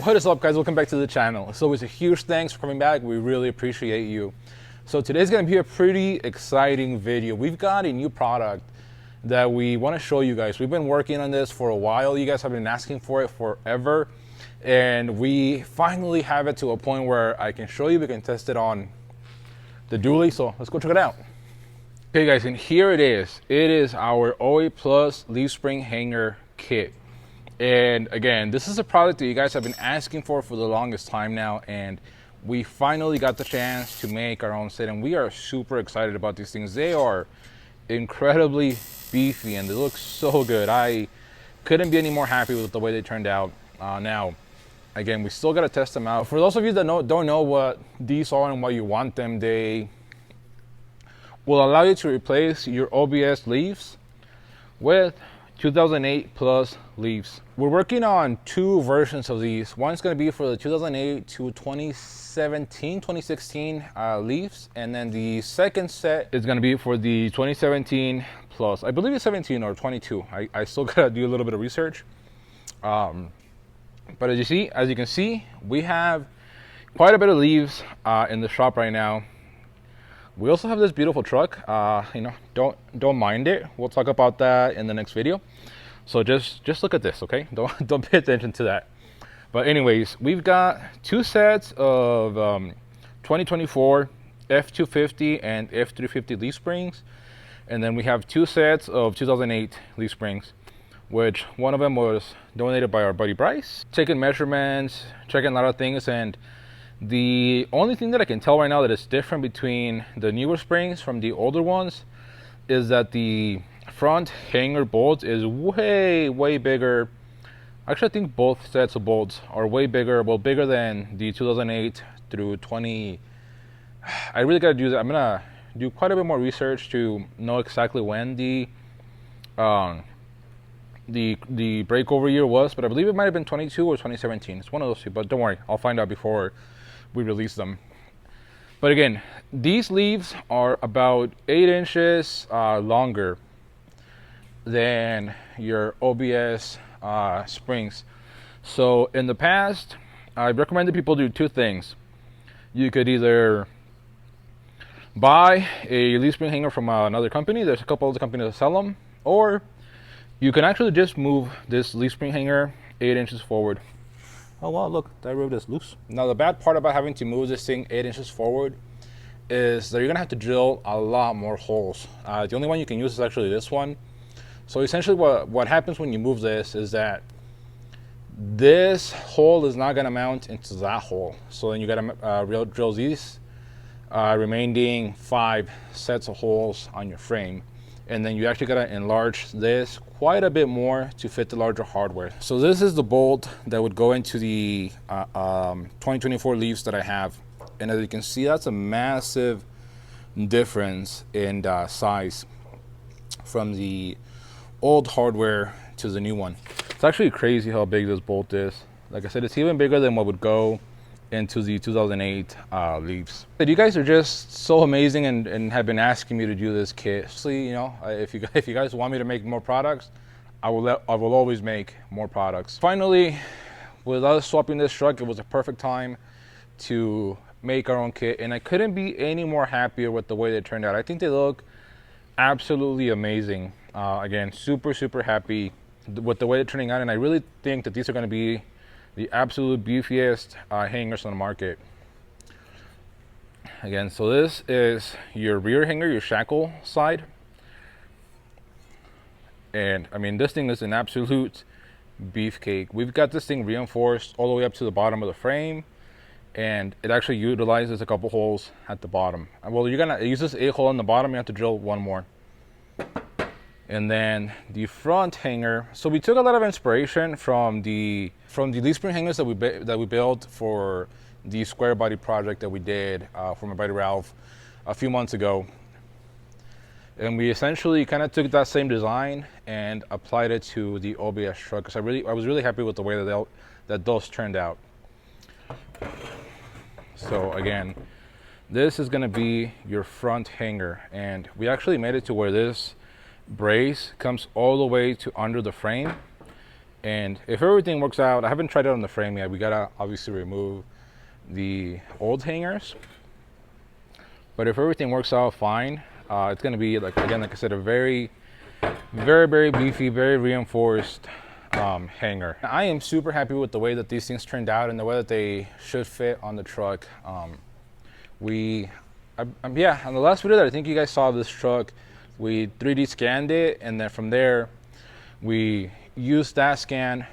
What is up, guys? Welcome back to the channel. So it's a huge thanks for coming back. We really appreciate you. So today's going to be a pretty exciting video. We've got a new product that we want to show you guys. We've been working on this for a while. You guys have been asking for it forever, and we finally have it to a point where I can show you. We can test it on the dually. So let's go check it out. Okay, guys, and here it is. It is our OA Plus leaf spring hanger kit. And again, this is a product that you guys have been asking for the longest time now, and we finally got the chance to make our own set, and we are super excited about these things. They are incredibly beefy and they look so good. I couldn't be any more happy with the way they turned out. Now, again, we still got to test them out. For those of you that don't know what these are and why you want them, they will allow you to replace your OBS leaves with 2008 plus leaves. We're working on two versions of these. One's going to be for the 2008 to 2016 leaves, and then the second set is going to be for the 2017 plus. I believe it's 17 or 22. I still gotta do a little bit of research. But as you can see, we have quite a bit of leaves in the shop right now. We also have this beautiful truck. Don't mind it. We'll talk about that in the next video. So just look at this, okay? Don't pay attention to that. But anyways, we've got two sets of 2024 F450 and F350 leaf springs, and then we have two sets of 2008 leaf springs, which one of them was donated by our buddy Bryce. Taking measurements, checking a lot of things, and the only thing that I can tell right now that is different between the newer springs from the older ones is that the front hanger bolt is way bigger. Actually, I think both sets of bolts are way bigger, well, bigger than the 2008 through 20. I really gotta do that. I'm gonna do quite a bit more research to know exactly when the breakover year was, but I believe it might have been 22 or 2017. It's one of those two, but don't worry, I'll find out before we release them. But again, these leaves are about 8 inches longer than your OBS springs. So in the past, I recommended people do two things. You could either buy a leaf spring hanger from another company. There's a couple of the companies that sell them, or you can actually just move this leaf spring hanger 8 inches forward. Oh wow, look, that rope is loose. Now the bad part about having to move this thing 8 inches forward is that you're gonna have to drill a lot more holes. The only one you can use is actually this one. So essentially what happens when you move this is that this hole is not gonna mount into that hole. So then you gotta drill these remaining 5 sets of holes on your frame. And then you actually gotta enlarge this quite a bit more to fit the larger hardware. So this is the bolt that would go into the 2024 leaves that I have. And as you can see, that's a massive difference in size from the old hardware to the new one. It's actually crazy how big this bolt is. Like I said, it's even bigger than what would go into the 2008 leaves. But you guys are just so amazing and have been asking me to do this kit. So, you know, if you guys want me to make more products, I will always make more products. Finally, with us swapping this truck, it was a perfect time to make our own kit, and I couldn't be any more happier with the way they turned out. I think they look absolutely amazing. Again, super happy with the way they're turning out, and I really think that these are going to be the absolute beefiest hangers on the market. Again, so this is your rear hanger, your shackle side. And I mean, this thing is an absolute beefcake. We've got this thing reinforced all the way up to the bottom of the frame, and it actually utilizes a couple holes at the bottom. Well, you're gonna use this 8 hole in the bottom, you have to drill one more. And then the front hanger. So we took a lot of inspiration from the leaf spring hangers that we built for the square body project that we did for my buddy Ralph a few months ago. And we essentially kind of took that same design and applied it to the OBS truck, because I was really happy with the way that those turned out. So again, this is going to be your front hanger, and we actually made it to where this brace comes all the way to under the frame, And if everything works out, I haven't tried it on the frame yet. We gotta obviously remove the old hangers. But if everything works out fine, it's gonna be like, again, like I said, a very, very beefy, very reinforced hanger. I am super happy with the way that these things turned out and the way that they should fit on the truck. Yeah, on the last video that I think you guys saw of this truck, we 3D scanned it, and then from there we used that scan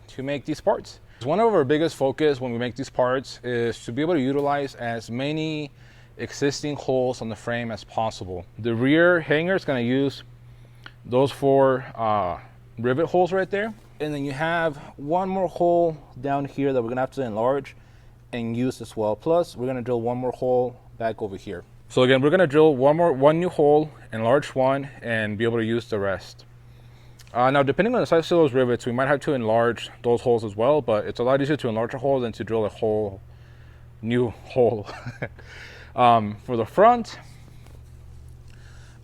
to make these parts. One of our biggest focus when we make these parts is to be able to utilize as many existing holes on the frame as possible. The rear hanger is going to use those 4 rivet holes right there, and then you have one more hole down here that we're going to have to enlarge and use as well. Plus we're going to drill one more hole back over here. So again, we're going to drill one new hole, enlarge one, and be able to use the rest. Now, depending on the size of those rivets, we might have to enlarge those holes as well, but it's a lot easier to enlarge a hole than to drill a whole new hole. For the front,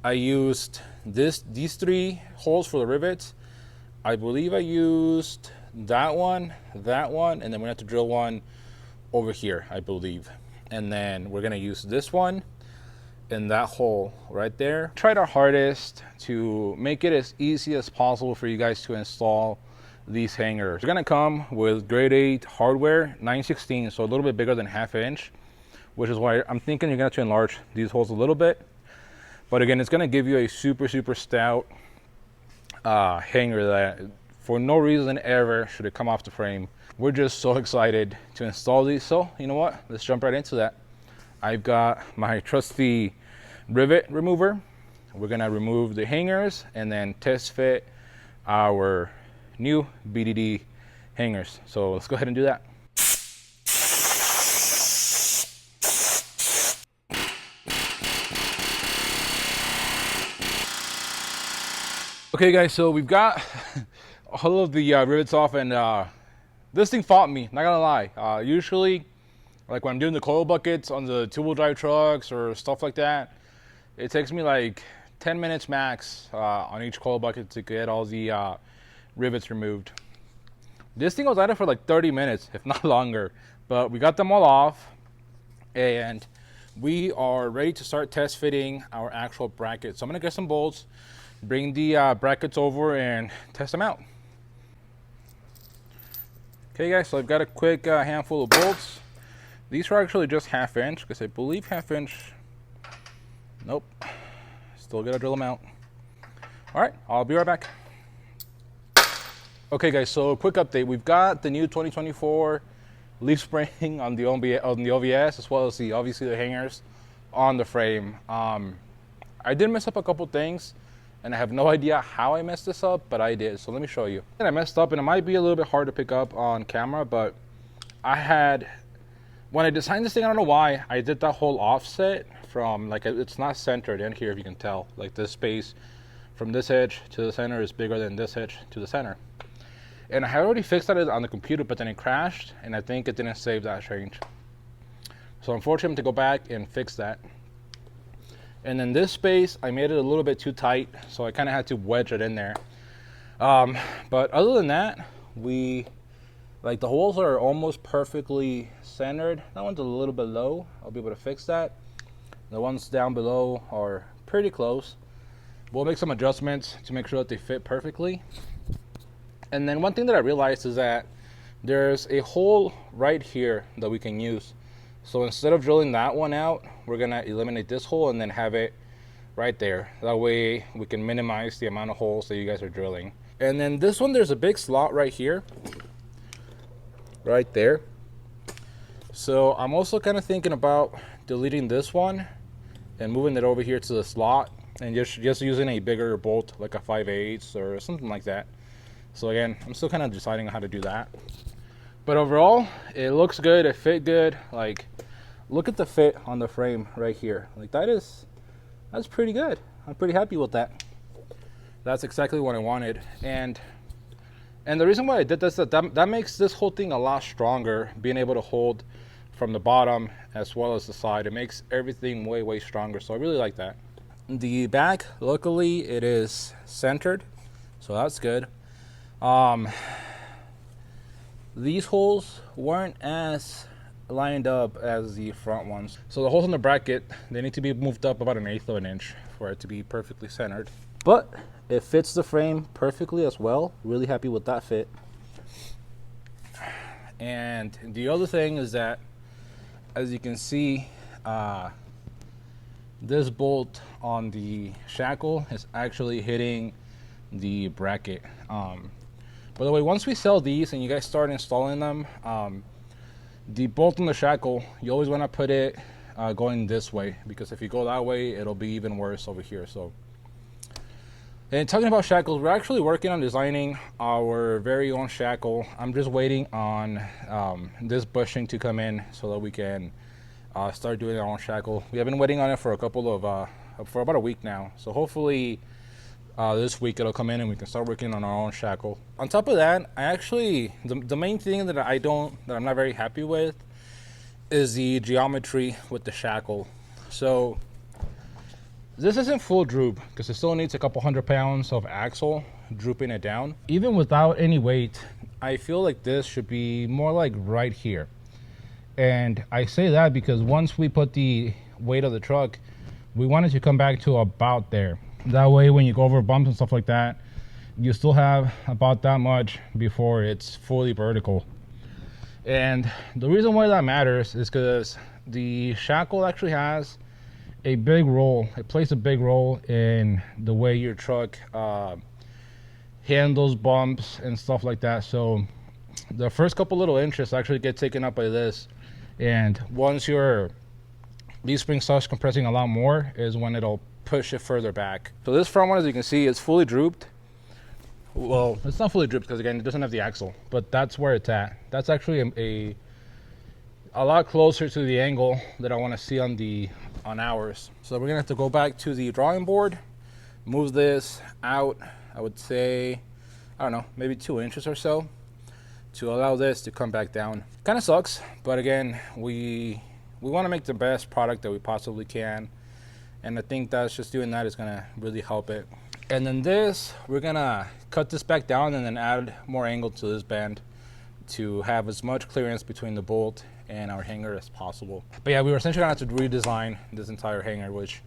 I used these 3 holes for the rivets. I believe I used that one, and then we're gonna have to drill one over here, I believe. And then we're gonna use this one in that hole right there. Tried our hardest to make it as easy as possible for you guys to install these hangers. They're gonna come with grade 8 hardware, 9/16, so a little bit bigger than 1/2 inch, which is why I'm thinking you're gonna have to enlarge these holes a little bit. But again, it's gonna give you a super stout hanger that for no reason ever should it come off the frame. We're just so excited to install these. So you know what, let's jump right into that. I've got my trusty rivet remover. We're gonna remove the hangers and then test fit our new BDD hangers. So let's go ahead and do that. Okay guys, so we've got all of the rivets off, and this thing fought me, not gonna lie. Usually, like when I'm doing the coil buckets on the 2-wheel drive trucks or stuff like that, it takes me like 10 minutes max on each coil bucket to get all the rivets removed. This thing was at it for like 30 minutes, if not longer, but we got them all off, and we are ready to start test fitting our actual brackets. So I'm gonna get some bolts, bring the brackets over and test them out. Okay guys, so I've got a quick handful of bolts. These are actually just 1/2 inch, because I believe 1/2 inch, nope, still gotta drill them out. All right, I'll be right back. Okay guys, so quick update. We've got the new 2024 leaf spring on the OBS, as well as obviously the hangers on the frame. I did mess up a couple things, and I have no idea how I messed this up, but I did. So let me show you. And I messed up, and it might be a little bit hard to pick up on camera, but when I designed this thing, I don't know why, I did that whole offset from, like, it's not centered in here, if you can tell. Like, this space from this edge to the center is bigger than this edge to the center. And I had already fixed that on the computer, but then it crashed, and I think it didn't save that change. So unfortunately, I'm to go back and fix that. And then this space, I made it a little bit too tight, so I kind of had to wedge it in there. But other than that, the holes are almost perfectly centered. That one's a little bit low. I'll be able to fix that. The ones down below are pretty close. We'll make some adjustments to make sure that they fit perfectly. And then one thing that I realized is that there's a hole right here that we can use. So instead of drilling that one out, we're gonna eliminate this hole and then have it right there. That way we can minimize the amount of holes that you guys are drilling. And then this one, there's a big slot right here, right there. So I'm also kind of thinking about deleting this one and moving it over here to the slot and just using a bigger bolt, like a 5/8 or something like that. So again, I'm still kind of deciding on how to do that. But overall, it looks good, it fit good. Like, look at the fit on the frame right here. Like, that's pretty good. I'm pretty happy with that. That's exactly what I wanted. And the reason why I did this, that makes this whole thing a lot stronger, being able to hold from the bottom as well as the side. It makes everything way stronger. So I really like that. The back, luckily, it is centered, so that's good. these holes weren't as lined up as the front ones. So the holes in the bracket, they need to be moved up about 1/8 of an inch for it to be perfectly centered. But it fits the frame perfectly as well. Really happy with that fit. And the other thing is that, as you can see, this bolt on the shackle is actually hitting the bracket. By the way, once we sell these and you guys start installing them, the bolt on the shackle, you always want to put it going this way, because if you go that way, it'll be even worse over here. So, and talking about shackles, we're actually working on designing our very own shackle. I'm just waiting on this bushing to come in so that we can start doing our own shackle. We have been waiting on it for for about a week now. So hopefully this week it'll come in and we can start working on our own shackle. On top of that, I actually, the main thing that I'm not very happy with is the geometry with the shackle. So this isn't full droop because it still needs a couple 100 pounds of axle drooping it down. Even without any weight, I feel like this should be more like right here. And I say that because once we put the weight of the truck, we want it to come back to about there. That way, when you go over bumps and stuff like that, you still have about that much before it's fully vertical. And the reason why that matters is because the shackle actually has a big role. It plays a big role in the way your truck handles bumps and stuff like that. So the first couple little inches actually get taken up by this, and once your leaf spring starts compressing a lot more is when it'll push it further back. So this front one, as you can see, is fully drooped. Well, it's not fully drooped because again, it doesn't have the axle, but that's where it's at. That's actually a lot closer to the angle that I want to see on ours. So we're gonna have to go back to the drawing board, move this out, I would say, I don't know, maybe 2 inches or so, to allow this to come back down. Kind of sucks, but again, we want to make the best product that we possibly can, and I think that's just doing that is gonna really help it. And then this, we're gonna cut this back down and then add more angle to this band to have as much clearance between the bolt and our hanger as possible. But yeah, we were essentially gonna have to redesign this entire hanger, which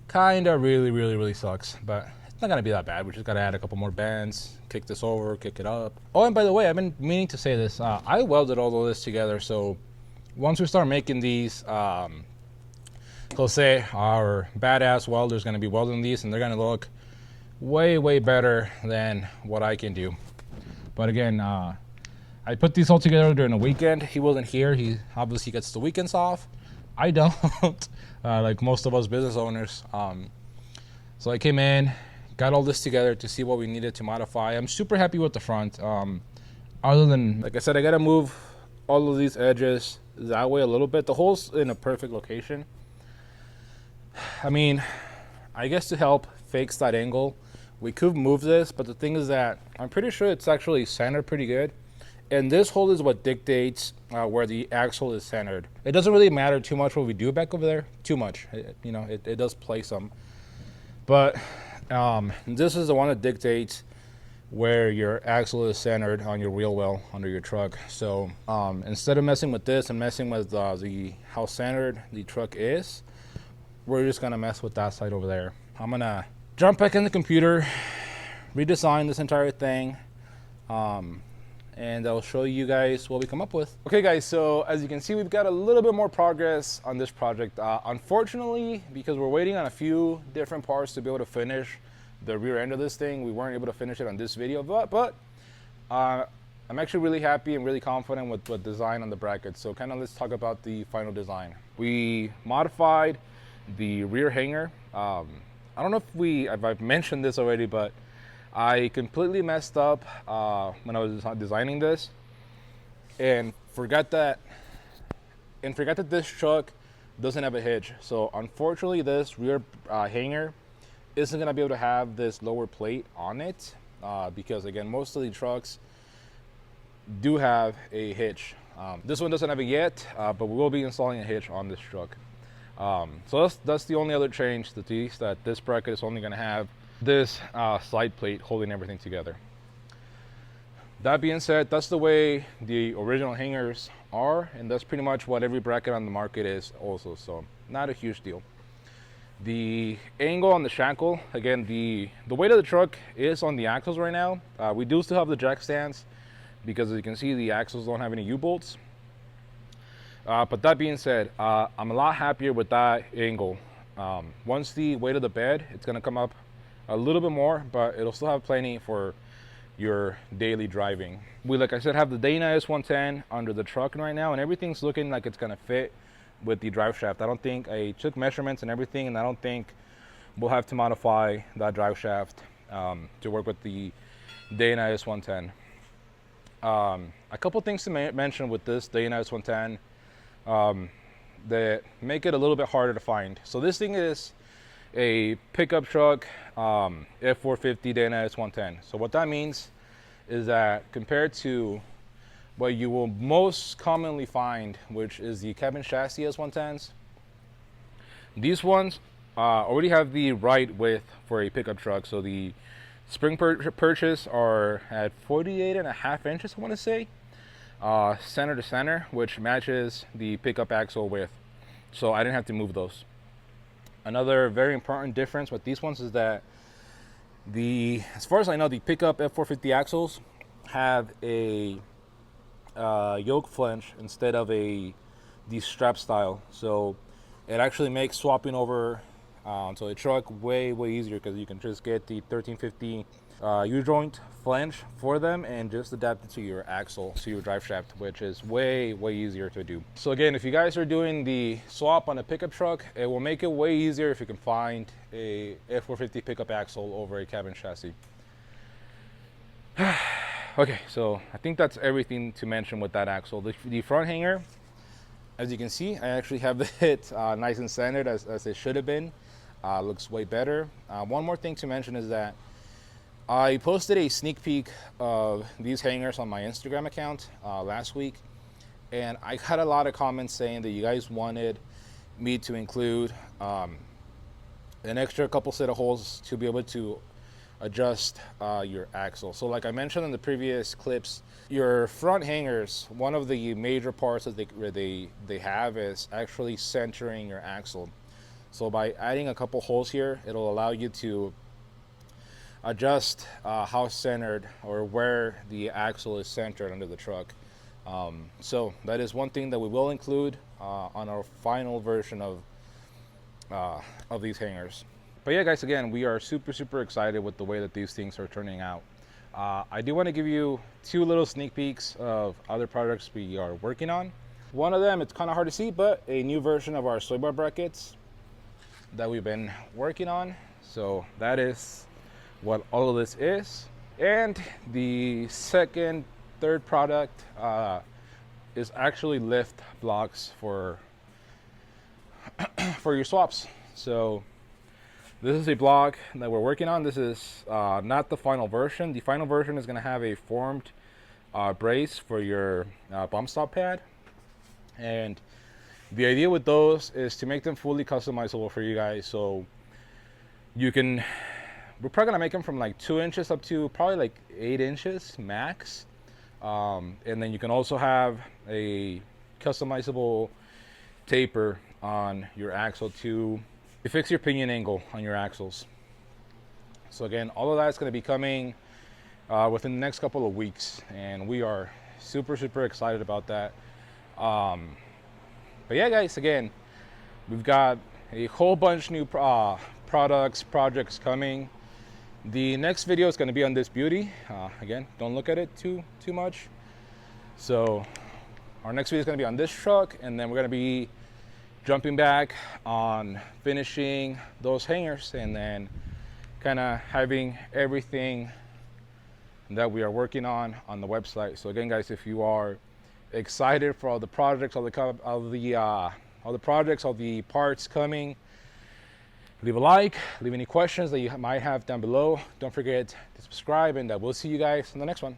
kind of really sucks, but it's not gonna be that bad. We just gotta add a couple more bands, kick this over, kick it up. Oh, and by the way, I've been meaning to say this. I welded all of this together, so once we start making these, Jose, our badass welder, is gonna be welding these, and they're gonna look way better than what I can do. But again, I put these all together during the weekend. He wasn't here. He obviously gets the weekends off. I don't, like most of us business owners. So I came in, got all this together to see what we needed to modify. I'm super happy with the front. Other than, like I said, I gotta move all of these edges that way a little bit. The hole's in a perfect location. I mean, I guess to help fix that angle, we could move this, but the thing is that I'm pretty sure it's actually centered pretty good. And this hole is what dictates where the axle is centered. It doesn't really matter too much what we do back over there, too much. It does play some. But this is the one that dictates where your axle is centered on your wheel well under your truck. So instead of messing with this and messing with how centered the truck is, we're just gonna mess with that side over there. I'm gonna jump back in the computer, redesign this entire thing, and I'll show you guys what we come up with. Okay guys, so as you can see, we've got a little bit more progress on this project. Unfortunately, because we're waiting on a few different parts to be able to finish the rear end of this thing, we weren't able to finish it on this video, but I'm actually really happy and really confident with the design on the bracket. So kind of let's talk about the final design. We modified the rear hanger. I don't know if I've mentioned this already, but I completely messed up when I was designing this and forgot that this truck doesn't have a hitch. So unfortunately, this rear hanger isn't gonna be able to have this lower plate on it because again, most of the trucks do have a hitch. This one doesn't have it yet, but we will be installing a hitch on this truck. So that's the only other change, that this bracket is only going to have this side plate holding everything together. That being said, that's the way the original hangers are, and that's pretty much what every bracket on the market is also, so not a huge deal. The angle on the shackle, again, the weight of the truck is on the axles right now. We do still have the jack stands because, as you can see, the axles don't have any U-bolts. But that being said, I'm a lot happier with that angle. Once the weight of the bed, it's going to come up a little bit more, but it'll still have plenty for your daily driving. We, like I said, have the Dana S110 under the truck right now, and everything's looking like it's going to fit with the drive shaft. I took measurements and everything, and I don't think we'll have to modify that drive shaft to work with the Dana S110. A couple things to mention with this Dana S110 that make it a little bit harder to find. So this thing is a pickup truck F450 Dana S110. So what that means is that compared to what you will most commonly find, which is the cabin chassis S110s, these ones already have the right width for a pickup truck. So the spring purchase are at 48.5 inches, I want to say, center to center, which matches the pickup axle width. So I didn't have to move those. Another very important difference with these ones is that as far as I know, the pickup F450 axles have a yoke flange instead of the strap style. So it actually makes swapping over onto a truck way easier, because you can just get the 1350 U-joint flange for them and just adapt it to your axle, to your drive shaft, which is way easier to do. So again, if you guys are doing the swap on a pickup truck, it will make it way easier if you can find a F450 pickup axle over a cabin chassis. Okay, so I think that's everything to mention with that axle. The front hanger, as you can see, I actually have it nice and centered as it should have been. Looks way better. One more thing to mention is that I posted a sneak peek of these hangers on my Instagram account last week, and I had a lot of comments saying that you guys wanted me to include an extra couple set of holes to be able to adjust your axle. So like I mentioned in the previous clips, your front hangers, one of the major parts that they have is actually centering your axle. So by adding a couple holes here, it'll allow you to adjust how centered or where the axle is centered under the truck. So that is one thing that we will include on our final version of these hangers. But yeah, guys, again, we are super excited with the way that these things are turning out. I do want to give you 2 little sneak peeks of other projects we are working on. One of them, it's kind of hard to see, but a new version of our sway bar brackets that we've been working on. So that is what all of this is. And the third product is actually lift blocks for your swaps. So this is a block that we're working on. This is not the final version. The final version is going to have a formed brace for your bump stop pad. And the idea with those is to make them fully customizable for you guys. So we're probably going to make them from like 2 inches up to probably like 8 inches max. And then you can also have a customizable taper on your axle to fix your pinion angle on your axles. So again, all of that's going to be coming within the next couple of weeks, and we are super excited about that. But yeah, guys, again, we've got a whole bunch new projects coming. The next video is going to be on this beauty. Again, don't look at it too much. So our next video is going to be on this truck, and then we're going to be jumping back on finishing those hangers, and then kind of having everything that we are working on the website. So again, guys, if you are excited for all the projects, all the parts coming, leave a like, leave any questions that you might have down below. Don't forget to subscribe, and we'll see you guys in the next one.